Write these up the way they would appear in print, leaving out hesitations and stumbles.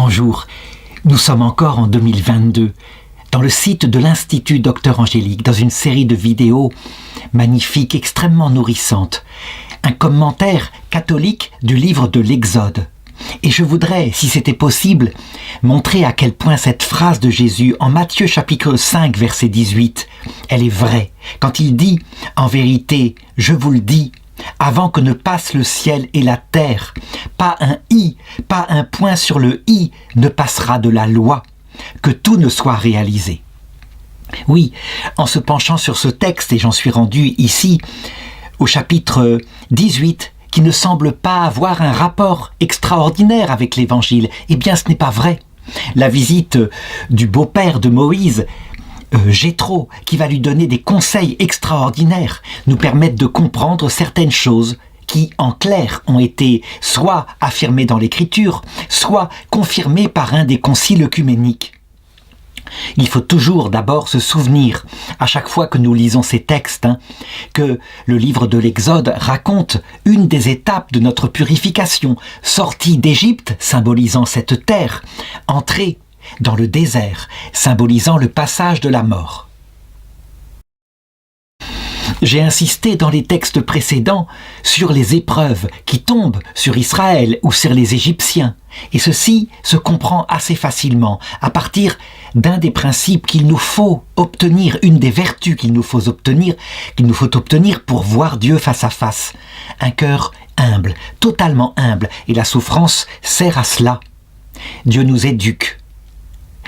Bonjour, nous sommes encore en 2022, dans le site de l'Institut Docteur Angélique, dans une série de vidéos magnifiques, extrêmement nourrissantes. Un commentaire catholique du livre de l'Exode. Et je voudrais, si c'était possible, montrer à quel point cette phrase de Jésus en Matthieu chapitre 5 verset 18, elle est vraie. Quand il dit « En vérité, je vous le dis, avant que ne passe le ciel et la terre, pas un i, pas un point sur le i ne passera de la loi, que tout ne soit réalisé. » Oui, en se penchant sur ce texte, et j'en suis rendu ici, au chapitre 18, qui ne semble pas avoir un rapport extraordinaire avec l'Évangile, eh bien ce n'est pas vrai. La visite du beau-père de Moïse, Jéthro, qui va lui donner des conseils extraordinaires, nous permettent de comprendre certaines choses qui, en clair, ont été soit affirmées dans l'Écriture, soit confirmées par un des conciles œcuméniques. Il faut toujours d'abord se souvenir, à chaque fois que nous lisons ces textes, que le livre de l'Exode raconte une des étapes de notre purification, sortie d'Égypte, symbolisant cette terre, entrée dans le désert, symbolisant le passage de la mort. J'ai insisté dans les textes précédents sur les épreuves qui tombent sur Israël ou sur les Égyptiens. Et ceci se comprend assez facilement à partir d'un des principes qu'il nous faut obtenir, une des vertus qu'il nous faut obtenir pour voir Dieu face à face. Un cœur humble, totalement humble, et la souffrance sert à cela. Dieu nous éduque.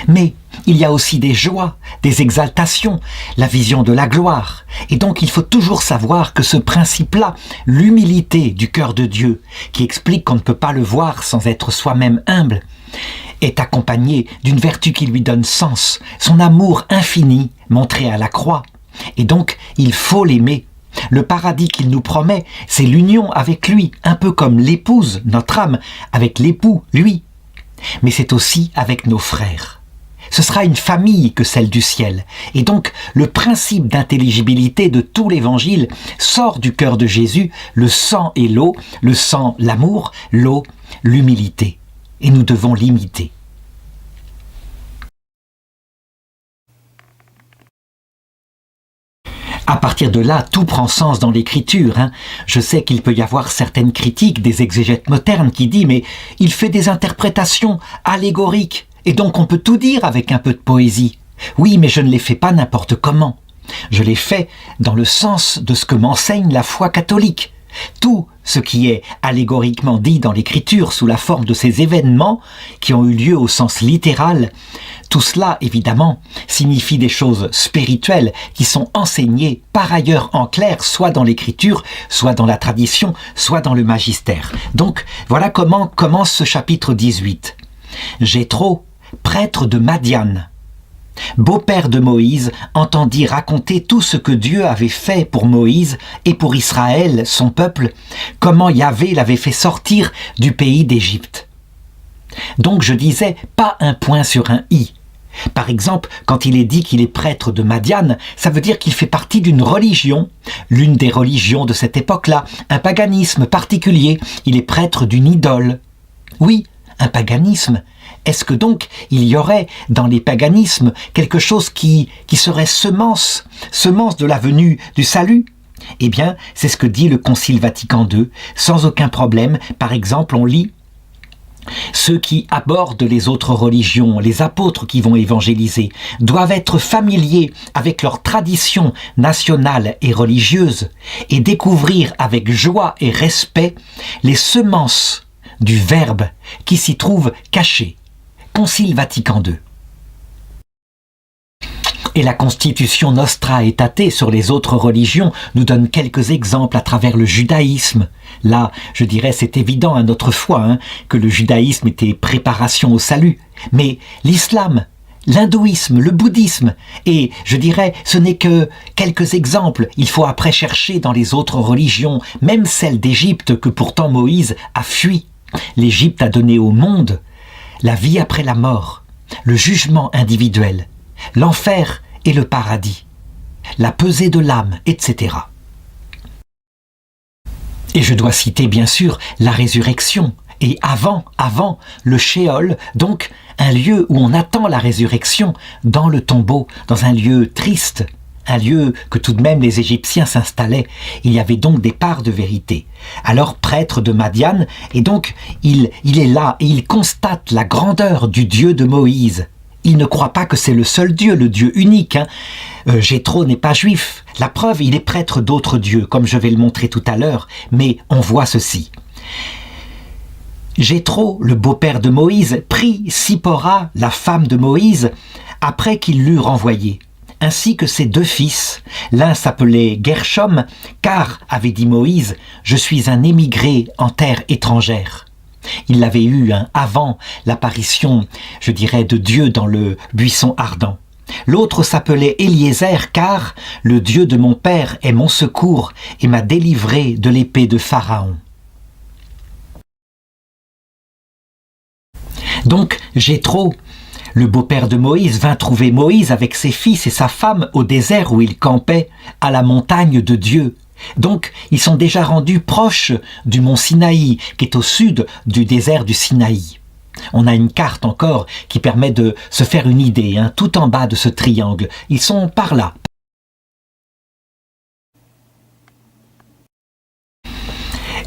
Mais il y a aussi des joies, des exaltations, la vision de la gloire. Et donc il faut toujours savoir que ce principe-là, l'humilité du cœur de Dieu, qui explique qu'on ne peut pas le voir sans être soi-même humble, est accompagné d'une vertu qui lui donne sens, son amour infini montré à la croix. Et donc il faut l'aimer. Le paradis qu'il nous promet, c'est l'union avec lui, un peu comme l'épouse, notre âme, avec l'époux, lui. Mais c'est aussi avec nos frères. Ce sera une famille que celle du ciel. Et donc, le principe d'intelligibilité de tout l'évangile sort du cœur de Jésus, le sang et l'eau, le sang l'amour, l'eau l'humilité. Et nous devons l'imiter. À partir de là, tout prend sens dans l'écriture. Je sais qu'il peut y avoir certaines critiques des exégètes modernes qui disent « mais il fait des interprétations allégoriques ». Et donc on peut tout dire avec un peu de poésie. Oui, mais je ne les fais pas n'importe comment. Je les fais dans le sens de ce que m'enseigne la foi catholique. Tout ce qui est allégoriquement dit dans l'Écriture sous la forme de ces événements qui ont eu lieu au sens littéral, tout cela, évidemment, signifie des choses spirituelles qui sont enseignées par ailleurs en clair, soit dans l'Écriture, soit dans la tradition, soit dans le magistère. Donc, voilà comment commence ce chapitre 18. Jéthro, prêtre de Madian, beau-père de Moïse, entendit raconter tout ce que Dieu avait fait pour Moïse et pour Israël, son peuple, comment Yahvé l'avait fait sortir du pays d'Égypte. Donc je disais, pas un point sur un i. Par exemple, quand il est dit qu'il est prêtre de Madian, ça veut dire qu'il fait partie d'une religion, l'une des religions de cette époque-là, un paganisme particulier, il est prêtre d'une idole. Oui, un paganisme. Est-ce que donc il y aurait dans les paganismes quelque chose qui serait semence de la venue du salut? Eh bien, c'est ce que dit le Concile Vatican II, sans aucun problème. Par exemple, on lit « Ceux qui abordent les autres religions, les apôtres qui vont évangéliser, doivent être familiers avec leurs traditions nationales et religieuses et découvrir avec joie et respect les semences du Verbe qui s'y trouve caché. » Concile Vatican II. Et la Constitution Nostra Aetate sur les autres religions nous donne quelques exemples à travers le judaïsme. Là, je dirais, c'est évident à notre foi que le judaïsme était préparation au salut. Mais l'islam, l'hindouisme, le bouddhisme, et je dirais, ce n'est que quelques exemples. Il faut après chercher dans les autres religions, même celle d'Égypte que pourtant Moïse a fui. L'Égypte a donné au monde la vie après la mort, le jugement individuel, l'enfer et le paradis, la pesée de l'âme, etc. Et je dois citer bien sûr la résurrection et avant le Sheol, donc un lieu où on attend la résurrection, dans le tombeau, dans un lieu triste, un lieu que tout de même les Égyptiens s'installaient. Il y avait donc des parts de vérité. Alors prêtre de Madian, et donc il est là et il constate la grandeur du Dieu de Moïse. Il ne croit pas que c'est le seul Dieu, le Dieu unique. Jéthro n'est pas juif. La preuve, il est prêtre d'autres dieux, comme je vais le montrer tout à l'heure, mais on voit ceci. Jéthro, le beau-père de Moïse, prit Sipora, la femme de Moïse, après qu'il l'eut renvoyée, ainsi que ses 2 fils. L'un s'appelait Gershom, car, avait dit Moïse, « Je suis un émigré en terre étrangère ». Il l'avait eu avant l'apparition, je dirais, de Dieu dans le buisson ardent. L'autre s'appelait Éliézer, car « Le Dieu de mon père est mon secours et m'a délivré de l'épée de Pharaon ». Donc Jéthro, le beau-père de Moïse, vint trouver Moïse avec ses fils et sa femme au désert où il campait, à la montagne de Dieu. Donc ils sont déjà rendus proches du mont Sinaï, qui est au sud du désert du Sinaï. On a une carte encore qui permet de se faire une idée, tout en bas de ce triangle. Ils sont par là.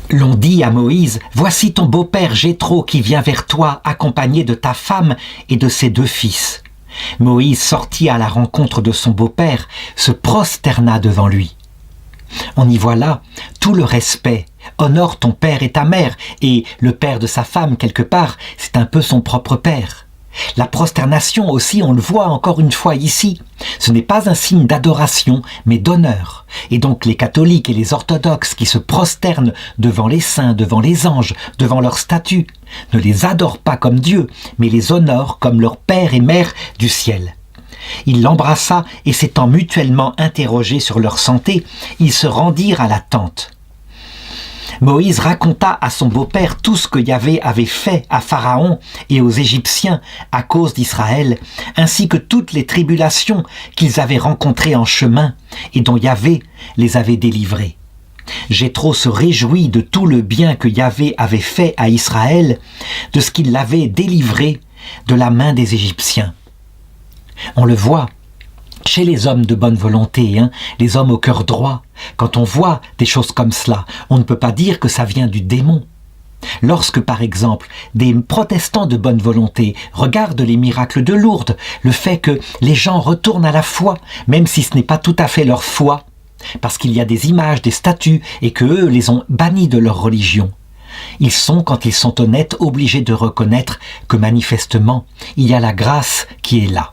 L'on dit à Moïse, « Voici ton beau-père Jéthro qui vient vers toi, accompagné de ta femme et de ses 2 fils. » Moïse sortit à la rencontre de son beau-père, se prosterna devant lui. On y voit là tout le respect. Honore ton père et ta mère, et le père de sa femme, quelque part, c'est un peu son propre père. La prosternation aussi, on le voit encore une fois ici. Ce n'est pas un signe d'adoration, mais d'honneur. Et donc les catholiques et les orthodoxes qui se prosternent devant les saints, devant les anges, devant leurs statues, ne les adorent pas comme Dieu, mais les honorent comme leur père et mère du ciel. Il l'embrassa et s'étant mutuellement interrogés sur leur santé, ils se rendirent à la tente. Moïse raconta à son beau-père tout ce que Yahvé avait fait à Pharaon et aux Égyptiens à cause d'Israël, ainsi que toutes les tribulations qu'ils avaient rencontrées en chemin et dont Yahvé les avait délivrés. Jéthro se réjouit de tout le bien que Yahvé avait fait à Israël, de ce qu'il l'avait délivré de la main des Égyptiens. On le voit chez les hommes de bonne volonté, les hommes au cœur droit. Quand on voit des choses comme cela, on ne peut pas dire que ça vient du démon. Lorsque, par exemple, des protestants de bonne volonté regardent les miracles de Lourdes, le fait que les gens retournent à la foi, même si ce n'est pas tout à fait leur foi, parce qu'il y a des images, des statues, et qu'eux les ont bannis de leur religion. Ils sont, quand ils sont honnêtes, obligés de reconnaître que manifestement, il y a la grâce qui est là.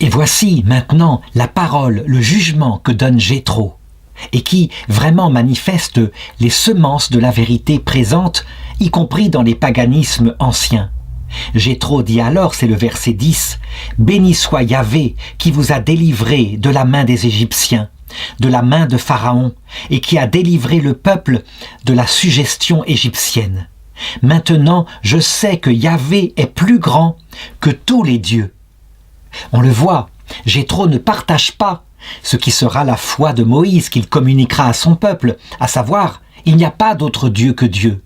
Et voici maintenant la parole, le jugement que donne Jéthro, et qui vraiment manifeste les semences de la vérité présente, y compris dans les paganismes anciens. Jéthro dit alors, c'est le verset 10, « Béni soit Yahvé qui vous a délivré de la main des Égyptiens, de la main de Pharaon, et qui a délivré le peuple de la suggestion égyptienne. Maintenant, je sais que Yahvé est plus grand que tous les dieux. » On le voit, Jéthro ne partage pas ce qui sera la foi de Moïse qu'il communiquera à son peuple, à savoir, il n'y a pas d'autre Dieu que Dieu.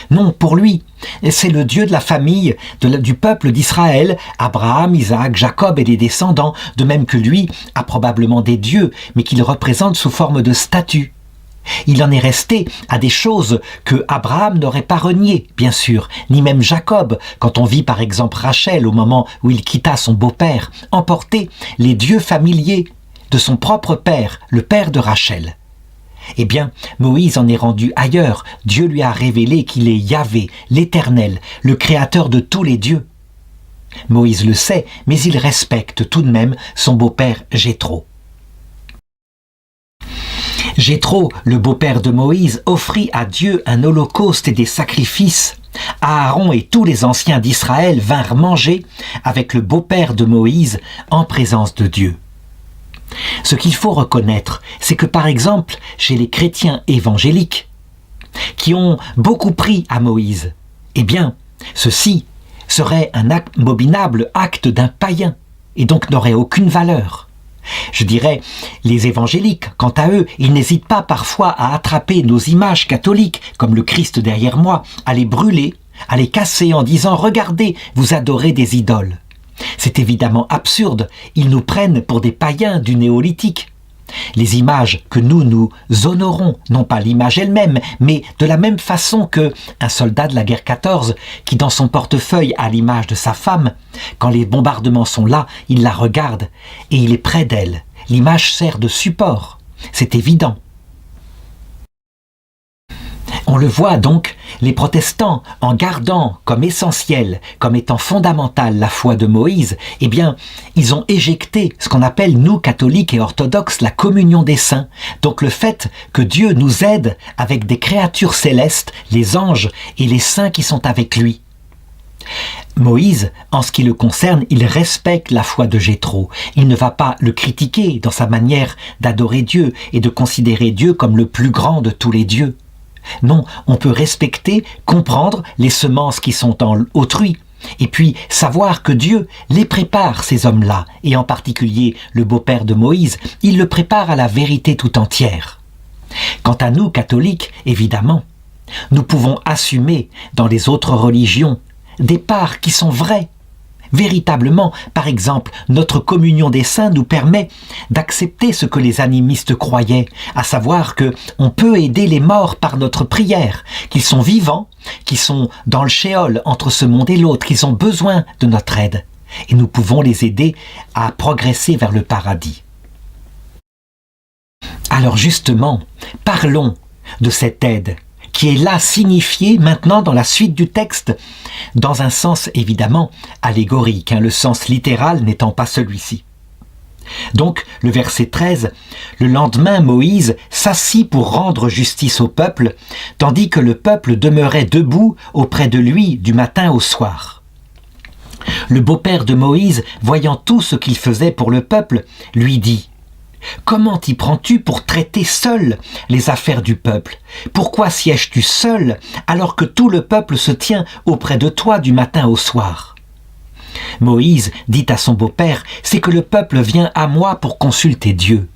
Non, pour lui, c'est le Dieu de la famille, du peuple d'Israël, Abraham, Isaac, Jacob et des descendants, de même que lui a probablement des dieux, mais qu'il représente sous forme de statues. Il en est resté à des choses que Abraham n'aurait pas reniées, bien sûr, ni même Jacob, quand on vit par exemple Rachel au moment où il quitta son beau-père, emporter les dieux familiers de son propre père, le père de Rachel. Eh bien, Moïse en est rendu ailleurs. Dieu lui a révélé qu'il est Yahvé, l'Éternel, le créateur de tous les dieux. Moïse le sait, mais il respecte tout de même son beau-père Jéthro. Jéthro, le beau-père de Moïse, offrit à Dieu un holocauste et des sacrifices. Aaron et tous les anciens d'Israël vinrent manger avec le beau-père de Moïse en présence de Dieu. Ce qu'il faut reconnaître, c'est que par exemple, chez les chrétiens évangéliques, qui ont beaucoup pris à Moïse, eh bien, ceci serait un abominable acte d'un païen, et donc n'aurait aucune valeur. Je dirais, les évangéliques, quant à eux, ils n'hésitent pas parfois à attraper nos images catholiques, comme le Christ derrière moi, à les brûler, à les casser en disant « Regardez, vous adorez des idoles ». C'est évidemment absurde, ils nous prennent pour des païens du néolithique. Les images que nous honorons, non pas l'image elle-même, mais de la même façon que un soldat de la guerre 14, qui dans son portefeuille a l'image de sa femme, quand les bombardements sont là, il la regarde et il est près d'elle. L'image sert de support, c'est évident. On le voit donc, les protestants, en gardant comme essentiel, comme étant fondamentale la foi de Moïse, eh bien, ils ont éjecté ce qu'on appelle, nous, catholiques et orthodoxes, la communion des saints. Donc le fait que Dieu nous aide avec des créatures célestes, les anges et les saints qui sont avec lui. Moïse, en ce qui le concerne, il respecte la foi de Jéthro. Il ne va pas le critiquer dans sa manière d'adorer Dieu et de considérer Dieu comme le plus grand de tous les dieux. Non, on peut respecter, comprendre les semences qui sont en autrui, et puis savoir que Dieu les prépare, ces hommes-là, et en particulier le beau-père de Moïse, il le prépare à la vérité tout entière. Quant à nous, catholiques, évidemment, nous pouvons assumer dans les autres religions des parts qui sont vraies. Véritablement, par exemple, notre communion des saints nous permet d'accepter ce que les animistes croyaient, à savoir que on peut aider les morts par notre prière, qu'ils sont vivants, qu'ils sont dans le shéol entre ce monde et l'autre, qu'ils ont besoin de notre aide. Et nous pouvons les aider à progresser vers le paradis. Alors justement, parlons de cette aide qui est là signifiée maintenant dans la suite du texte, dans un sens évidemment allégorique, le sens littéral n'étant pas celui-ci. Donc, le verset 13, « Le lendemain, Moïse s'assit pour rendre justice au peuple, tandis que le peuple demeurait debout auprès de lui du matin au soir. » Le beau-père de Moïse, voyant tout ce qu'il faisait pour le peuple, lui dit « Comment t'y prends-tu pour traiter seul les affaires du peuple? Pourquoi sièges-tu seul alors que tout le peuple se tient auprès de toi du matin au soir ?» Moïse dit à son beau-père, « C'est que le peuple vient à moi pour consulter Dieu. »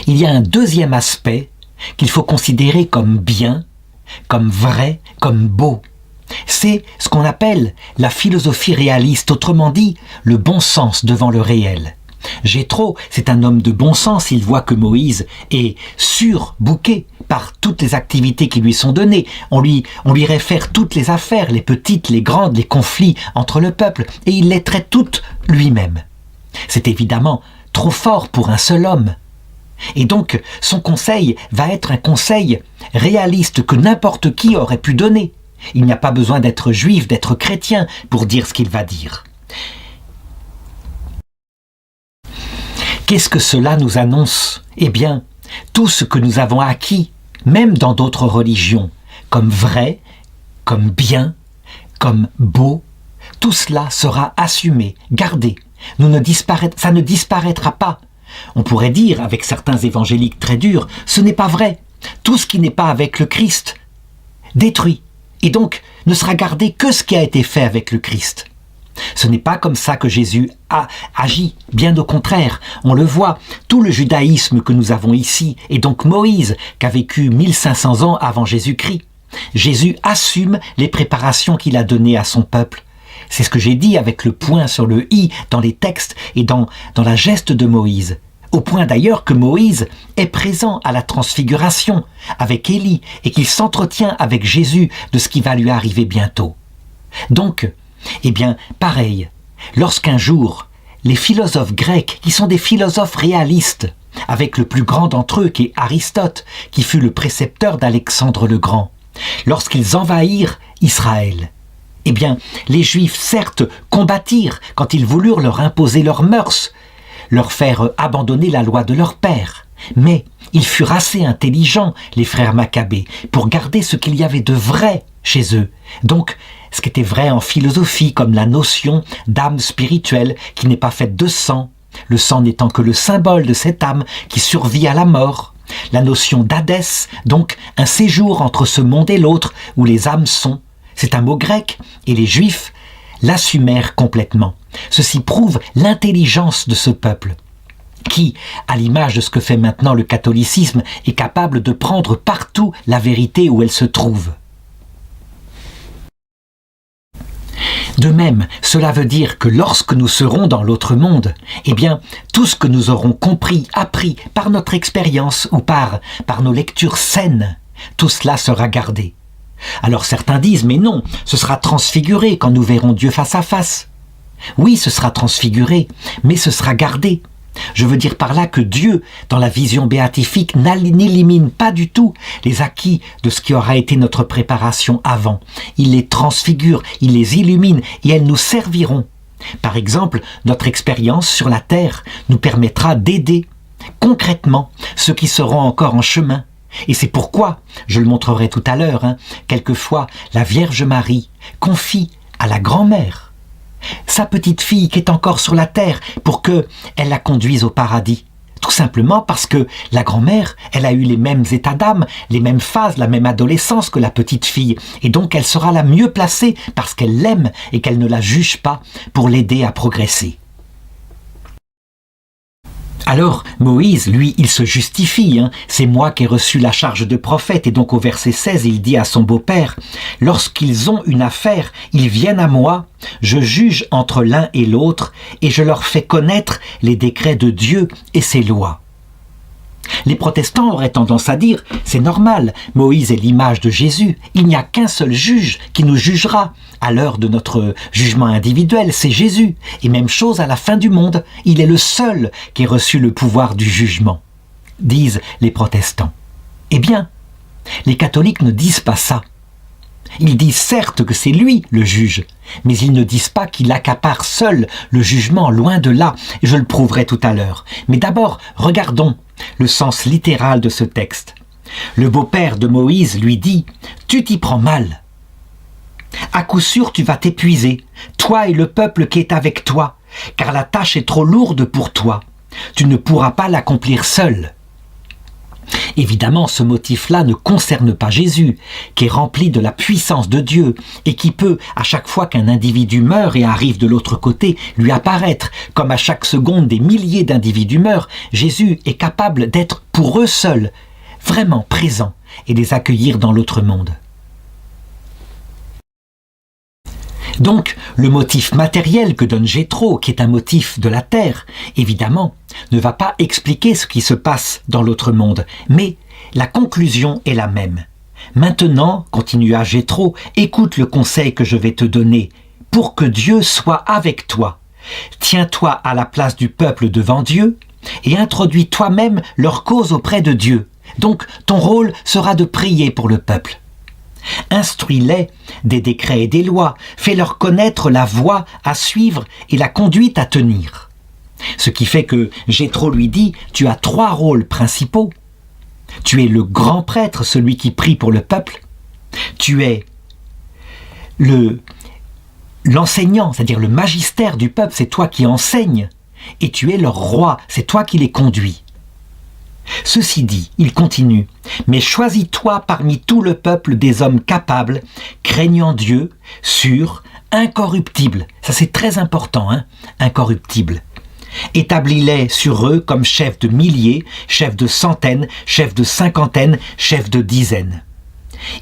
Il y a un deuxième aspect qu'il faut considérer comme bien, comme vrai, comme beau. C'est ce qu'on appelle la philosophie réaliste, autrement dit, le bon sens devant le réel. Jéthro, c'est un homme de bon sens, il voit que Moïse est surbooké par toutes les activités qui lui sont données. On lui réfère toutes les affaires, les petites, les grandes, les conflits entre le peuple, et il les traite toutes lui-même. C'est évidemment trop fort pour un seul homme. Et donc, son conseil va être un conseil réaliste que n'importe qui aurait pu donner. Il n'y a pas besoin d'être juif, d'être chrétien pour dire ce qu'il va dire. Qu'est-ce que cela nous annonce? Eh bien, tout ce que nous avons acquis, même dans d'autres religions, comme vrai, comme bien, comme beau, tout cela sera assumé, gardé. Ça ne disparaîtra pas. On pourrait dire, avec certains évangéliques très durs, ce n'est pas vrai. Tout ce qui n'est pas avec le Christ, détruit. Et donc, ne sera gardé que ce qui a été fait avec le Christ. Ce n'est pas comme ça que Jésus a agi, bien au contraire. On le voit, tout le judaïsme que nous avons ici, et donc Moïse, qui a vécu 1500 ans avant Jésus-Christ. Jésus assume les préparations qu'il a données à son peuple. C'est ce que j'ai dit avec le point sur le « i » dans les textes et dans la geste de Moïse. Au point d'ailleurs que Moïse est présent à la transfiguration avec Élie et qu'il s'entretient avec Jésus de ce qui va lui arriver bientôt. Donc, eh bien, pareil, lorsqu'un jour, les philosophes grecs, qui sont des philosophes réalistes, avec le plus grand d'entre eux qui est Aristote, qui fut le précepteur d'Alexandre le Grand, lorsqu'ils envahirent Israël, eh bien, les Juifs, certes, combattirent quand ils voulurent leur imposer leurs mœurs, leur faire abandonner la loi de leur père. Mais ils furent assez intelligents, les frères Maccabées, pour garder ce qu'il y avait de vrai chez eux. Donc, ce qui était vrai en philosophie, comme la notion d'âme spirituelle qui n'est pas faite de sang, le sang n'étant que le symbole de cette âme qui survit à la mort. La notion d'Hadès, donc un séjour entre ce monde et l'autre où les âmes sont. C'est un mot grec et les Juifs l'assumèrent complètement. Ceci prouve l'intelligence de ce peuple, qui, à l'image de ce que fait maintenant le catholicisme, est capable de prendre partout la vérité où elle se trouve. De même, cela veut dire que lorsque nous serons dans l'autre monde, eh bien, tout ce que nous aurons compris, appris par notre expérience ou par nos lectures saines, tout cela sera gardé. Alors certains disent, mais non, ce sera transfiguré quand nous verrons Dieu face à face. Oui, ce sera transfiguré, mais ce sera gardé. Je veux dire par là que Dieu, dans la vision béatifique, n'élimine pas du tout les acquis de ce qui aura été notre préparation avant. Il les transfigure, il les illumine et elles nous serviront. Par exemple, notre expérience sur la terre nous permettra d'aider concrètement ceux qui seront encore en chemin. Et c'est pourquoi, je le montrerai tout à l'heure, quelquefois la Vierge Marie confie à la grand-mère sa petite fille qui est encore sur la terre pour qu'elle la conduise au paradis. Tout simplement parce que la grand-mère, elle a eu les mêmes états d'âme, les mêmes phases, la même adolescence que la petite fille. Et donc elle sera la mieux placée parce qu'elle l'aime et qu'elle ne la juge pas pour l'aider à progresser. Alors, Moïse, lui, il se justifie. C'est moi qui ai reçu la charge de prophète. Et donc au verset 16, il dit à son beau-père, « Lorsqu'ils ont une affaire, ils viennent à moi, je juge entre l'un et l'autre, et je leur fais connaître les décrets de Dieu et ses lois. » Les protestants auraient tendance à dire « C'est normal, Moïse est l'image de Jésus, il n'y a qu'un seul juge qui nous jugera. À l'heure de notre jugement individuel, c'est Jésus. Et même chose à la fin du monde, il est le seul qui ait reçu le pouvoir du jugement. » disent les protestants. Eh bien, les catholiques ne disent pas ça. Ils disent certes que c'est lui le juge, mais ils ne disent pas qu'il accapare seul le jugement, loin de là, et je le prouverai tout à l'heure. Mais d'abord, regardons le sens littéral de ce texte. Le beau-père de Moïse lui dit « Tu t'y prends mal. À coup sûr, tu vas t'épuiser, toi et le peuple qui est avec toi, car la tâche est trop lourde pour toi. Tu ne pourras pas l'accomplir seul. » Évidemment, ce motif-là ne concerne pas Jésus, qui est rempli de la puissance de Dieu et qui peut, à chaque fois qu'un individu meurt et arrive de l'autre côté, lui apparaître. Comme à chaque seconde des milliers d'individus meurent, Jésus est capable d'être pour eux seuls, vraiment présent et les accueillir dans l'autre monde. Donc, le motif matériel que donne Jéthro, qui est un motif de la terre, évidemment, ne va pas expliquer ce qui se passe dans l'autre monde, mais la conclusion est la même. Maintenant, continua Jéthro, écoute le conseil que je vais te donner, pour que Dieu soit avec toi. Tiens-toi à la place du peuple devant Dieu et introduis toi-même leur cause auprès de Dieu. Donc, ton rôle sera de prier pour le peuple. Instruis-les des décrets et des lois, fais-leur connaître la voie à suivre et la conduite à tenir. Ce qui fait que Jéthro lui dit, tu as 3 rôles principaux. Tu es le grand prêtre, celui qui prie pour le peuple. Tu es l'enseignant, c'est-à-dire le magistère du peuple, c'est toi qui enseignes. Et tu es leur roi, c'est toi qui les conduis. Ceci dit, il continue, « Mais choisis-toi parmi tout le peuple des hommes capables, craignant Dieu, sûrs, incorruptibles. » Ça c'est très important, incorruptibles. « Établis-les sur eux comme chefs de milliers, chefs de centaines, chefs de cinquantaines, chefs de dizaines.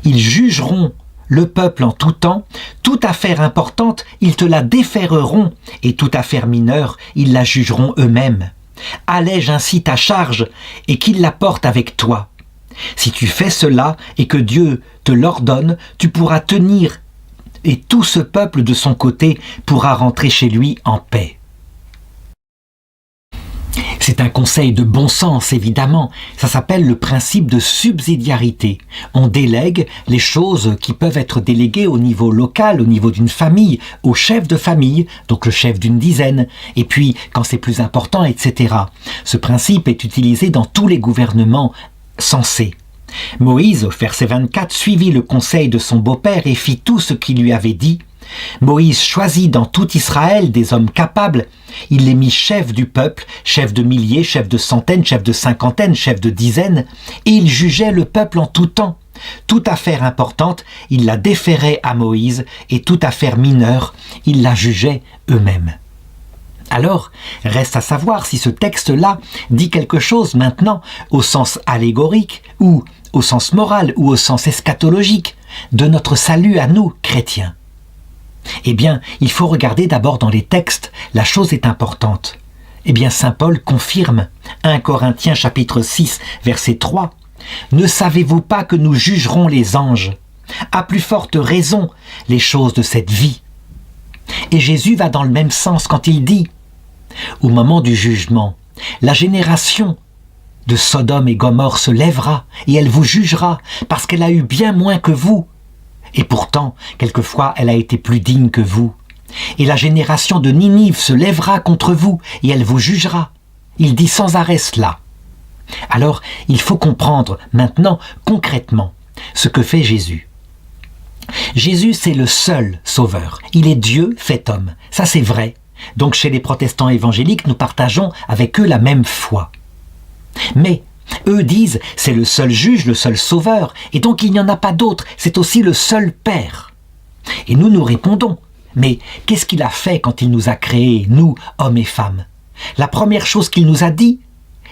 Ils jugeront le peuple en tout temps, toute affaire importante, ils te la déféreront, et toute affaire mineure, ils la jugeront eux-mêmes. Allège ainsi ta charge et qu'ils la portent avec toi. Si tu fais cela et que Dieu te l'ordonne, tu pourras tenir et tout ce peuple de son côté pourra rentrer chez lui en paix. » C'est un conseil de bon sens, évidemment. Ça s'appelle le principe de subsidiarité. On délègue les choses qui peuvent être déléguées au niveau local, au niveau d'une famille, au chef de famille, donc le chef d'une dizaine, et puis, quand c'est plus important, etc. Ce principe est utilisé dans tous les gouvernements sensés. Moïse, au verset 24, suivit le conseil de son beau-père et fit tout ce qu'il lui avait dit. Moïse choisit dans tout Israël des hommes capables. Il les mit chefs du peuple, chefs de milliers, chefs de centaines, chefs de cinquantaines, chefs de dizaines, et il jugeait le peuple en tout temps. Toute affaire importante, il la déférait à Moïse, et toute affaire mineure, il la jugeait eux-mêmes. Alors, reste à savoir si ce texte-là dit quelque chose maintenant au sens allégorique ou au sens moral ou au sens eschatologique de notre salut à nous, chrétiens. Eh bien, il faut regarder d'abord dans les textes, la chose est importante. Eh bien, saint Paul confirme, 1 Corinthiens chapitre 6, verset 3, « Ne savez-vous pas que nous jugerons les anges ? À plus forte raison, les choses de cette vie. » Et Jésus va dans le même sens quand il dit, au moment du jugement, la génération de Sodome et Gomorrhe se lèvera et elle vous jugera parce qu'elle a eu bien moins que vous. Et pourtant, quelquefois, elle a été plus digne que vous. Et la génération de Ninive se lèvera contre vous et elle vous jugera. Il dit sans arrêt cela. Alors, il faut comprendre maintenant concrètement ce que fait Jésus. Jésus, c'est le seul sauveur. Il est Dieu fait homme. Ça, c'est vrai. Donc, chez les protestants évangéliques, nous partageons avec eux la même foi. Mais eux disent, c'est le seul juge, le seul sauveur, et donc il n'y en a pas d'autre, c'est aussi le seul Père. Et nous répondons, mais qu'est-ce qu'il a fait quand il nous a créés, nous, hommes et femmes? La première chose qu'il nous a dit,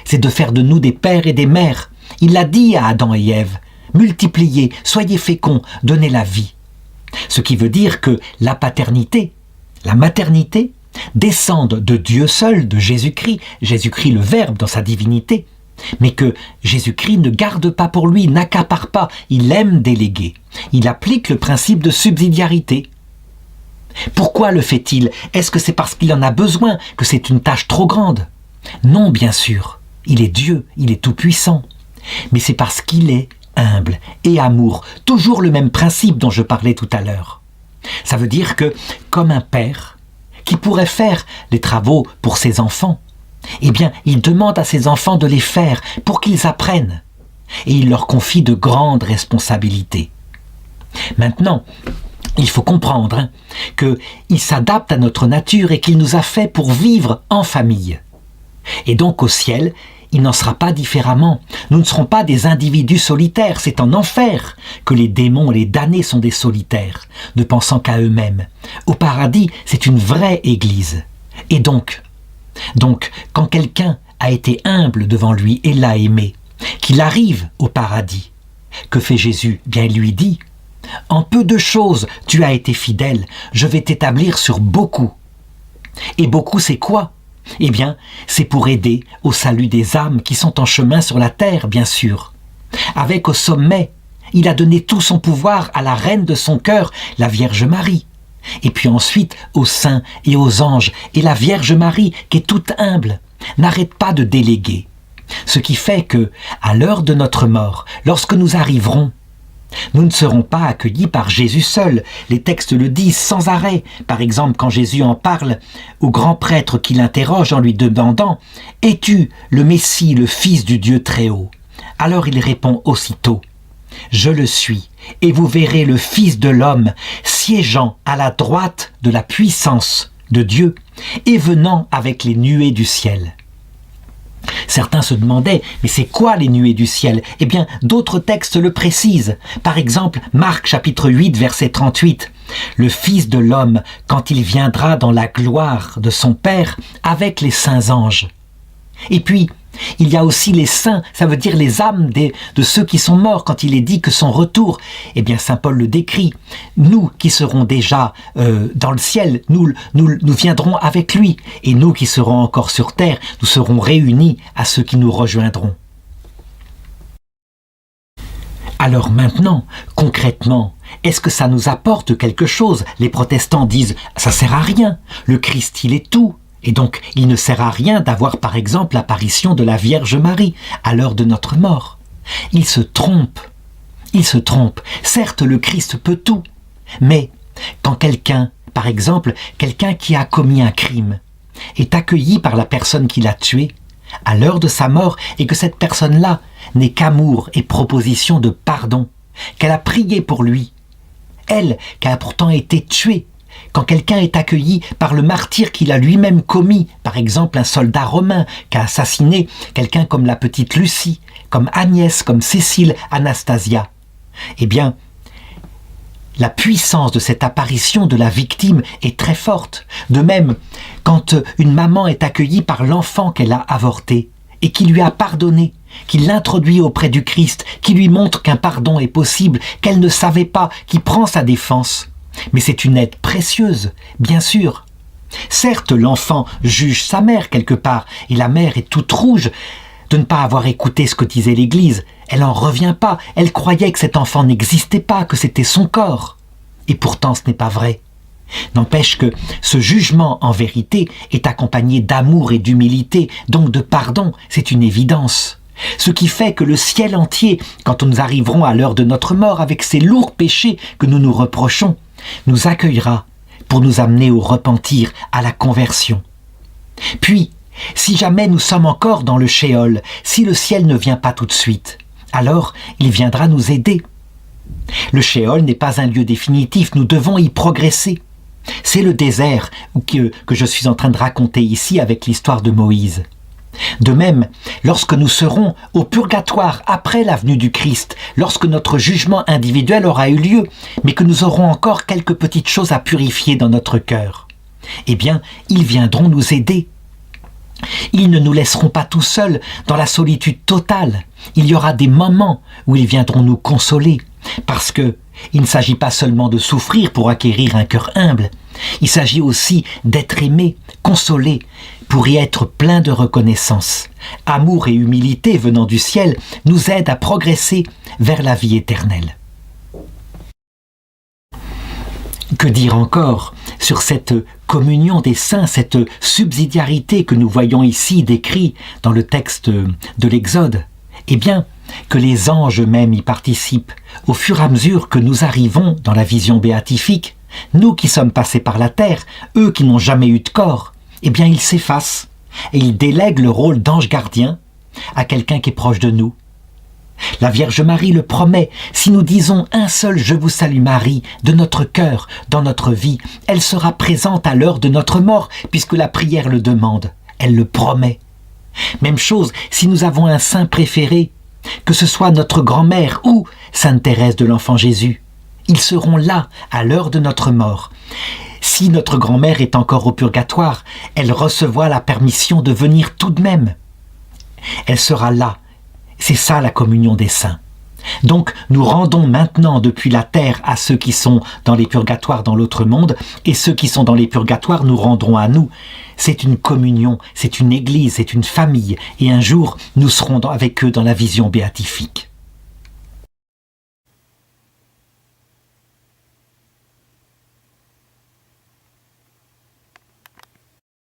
c'est de faire de nous des pères et des mères. Il l'a dit à Adam et Ève, multipliez, soyez féconds, donnez la vie. Ce qui veut dire que la paternité, la maternité, descendent de Dieu seul, de Jésus-Christ le Verbe dans sa divinité, mais que Jésus-Christ ne garde pas pour lui, n'accapare pas, il aime déléguer. Il applique le principe de subsidiarité. Pourquoi le fait-il? Est-ce que c'est parce qu'il en a besoin, que c'est une tâche trop grande? Non, bien sûr, il est Dieu, il est tout-puissant, mais c'est parce qu'il est humble et amour, toujours le même principe dont je parlais tout à l'heure. Ça veut dire que, comme un père, qui pourrait faire les travaux pour ses enfants, eh bien, il demande à ses enfants de les faire pour qu'ils apprennent. Et il leur confie de grandes responsabilités. Maintenant, il faut comprendre qu'il s'adapte à notre nature et qu'il nous a fait pour vivre en famille. Et donc au ciel, il n'en sera pas différemment. Nous ne serons pas des individus solitaires. C'est en enfer que les démons et les damnés sont des solitaires, ne pensant qu'à eux-mêmes. Au paradis, c'est une vraie église. Et donc, quand quelqu'un a été humble devant lui et l'a aimé, qu'il arrive au paradis, que fait Jésus? Bien, il lui dit, « En peu de choses, tu as été fidèle, je vais t'établir sur beaucoup. » Et beaucoup, c'est quoi? Eh bien, c'est pour aider au salut des âmes qui sont en chemin sur la terre, bien sûr. Avec au sommet, il a donné tout son pouvoir à la reine de son cœur, la Vierge Marie. Et puis ensuite aux saints et aux anges. Et la Vierge Marie, qui est toute humble, n'arrête pas de déléguer. Ce qui fait que, à l'heure de notre mort, lorsque nous arriverons, nous ne serons pas accueillis par Jésus seul. Les textes le disent sans arrêt. Par exemple, quand Jésus en parle au grand prêtre qui l'interroge en lui demandant « Es-tu le Messie, le Fils du Dieu Très-Haut » Alors il répond aussitôt « Je le suis, et vous verrez le Fils de l'homme siégeant à la droite de la puissance de Dieu et venant avec les nuées du ciel. » Certains se demandaient, mais c'est quoi les nuées du ciel? Eh bien, d'autres textes le précisent. Par exemple, Marc chapitre 8, verset 38. Le Fils de l'homme, quand il viendra dans la gloire de son Père avec les saints anges. Et puis, il y a aussi les saints, ça veut dire les âmes de ceux qui sont morts, quand il est dit que son retour, eh bien saint Paul le décrit, nous qui serons déjà dans le ciel, nous viendrons avec lui, et nous qui serons encore sur terre, nous serons réunis à ceux qui nous rejoindront. Alors maintenant, concrètement, est-ce que ça nous apporte quelque chose? Les protestants disent, ça sert à rien, le Christ il est tout. Et donc, il ne sert à rien d'avoir par exemple l'apparition de la Vierge Marie à l'heure de notre mort. Il se trompe. Certes, le Christ peut tout. Mais quand quelqu'un, par exemple, quelqu'un qui a commis un crime, est accueilli par la personne qui l'a tué, à l'heure de sa mort, et que cette personne-là n'est qu'amour et proposition de pardon, qu'elle a prié pour lui, elle, qui a pourtant été tuée, quand quelqu'un est accueilli par le martyre qu'il a lui-même commis, par exemple un soldat romain qui a assassiné quelqu'un comme la petite Lucie, comme Agnès, comme Cécile, Anastasia, eh bien, La puissance de cette apparition de la victime est très forte. De même, quand une maman est accueillie par l'enfant qu'elle a avorté et qui lui a pardonné, qui l'introduit auprès du Christ, qui lui montre qu'un pardon est possible, qu'elle ne savait pas, qui prend sa défense. Mais c'est une aide précieuse, bien sûr. Certes, l'enfant juge sa mère quelque part, et la mère est toute rouge de ne pas avoir écouté ce que disait l'Église. Elle n'en revient pas, elle croyait que cet enfant n'existait pas, que c'était son corps. Et pourtant ce n'est pas vrai. N'empêche que ce jugement en vérité est accompagné d'amour et d'humilité, donc de pardon, c'est une évidence. Ce qui fait que le ciel entier, quand nous arriverons à l'heure de notre mort avec ces lourds péchés que nous nous reprochons, nous accueillera pour nous amener au repentir, à la conversion. Puis, si jamais nous sommes encore dans le shéol, si le ciel ne vient pas tout de suite, alors il viendra nous aider. Le shéol n'est pas un lieu définitif, nous devons y progresser. C'est le désert que je suis en train de raconter ici avec l'histoire de Moïse. De même, lorsque nous serons au purgatoire après la venue du Christ, lorsque notre jugement individuel aura eu lieu, mais que nous aurons encore quelques petites choses à purifier dans notre cœur, eh bien, ils viendront nous aider. Ils ne nous laisseront pas tout seuls dans la solitude totale. Il y aura des moments où ils viendront nous consoler, parce que il ne s'agit pas seulement de souffrir pour acquérir un cœur humble, il s'agit aussi d'être aimé, consolé, pour y être plein de reconnaissance. Amour et humilité venant du ciel nous aident à progresser vers la vie éternelle. Que dire encore sur cette communion des saints, cette subsidiarité que nous voyons ici décrit dans le texte de l'Exode? Eh bien, que les anges eux-mêmes y participent. Au fur et à mesure que nous arrivons dans la vision béatifique, nous qui sommes passés par la terre, eux qui n'ont jamais eu de corps, eh bien ils s'effacent et ils délèguent le rôle d'ange gardien à quelqu'un qui est proche de nous. La Vierge Marie le promet, si nous disons un seul « Je vous salue Marie » de notre cœur, dans notre vie, elle sera présente à l'heure de notre mort, puisque la prière le demande, elle le promet. Même chose, si nous avons un saint préféré, que ce soit notre grand-mère ou Sainte Thérèse de l'Enfant Jésus, ils seront là à l'heure de notre mort. Si notre grand-mère est encore au purgatoire, elle recevra la permission de venir tout de même. Elle sera là. C'est ça la communion des saints. Donc nous rendons maintenant depuis la terre à ceux qui sont dans les purgatoires dans l'autre monde, et ceux qui sont dans les purgatoires nous rendront à nous. C'est une communion, c'est une église, c'est une famille, et un jour nous serons avec eux dans la vision béatifique.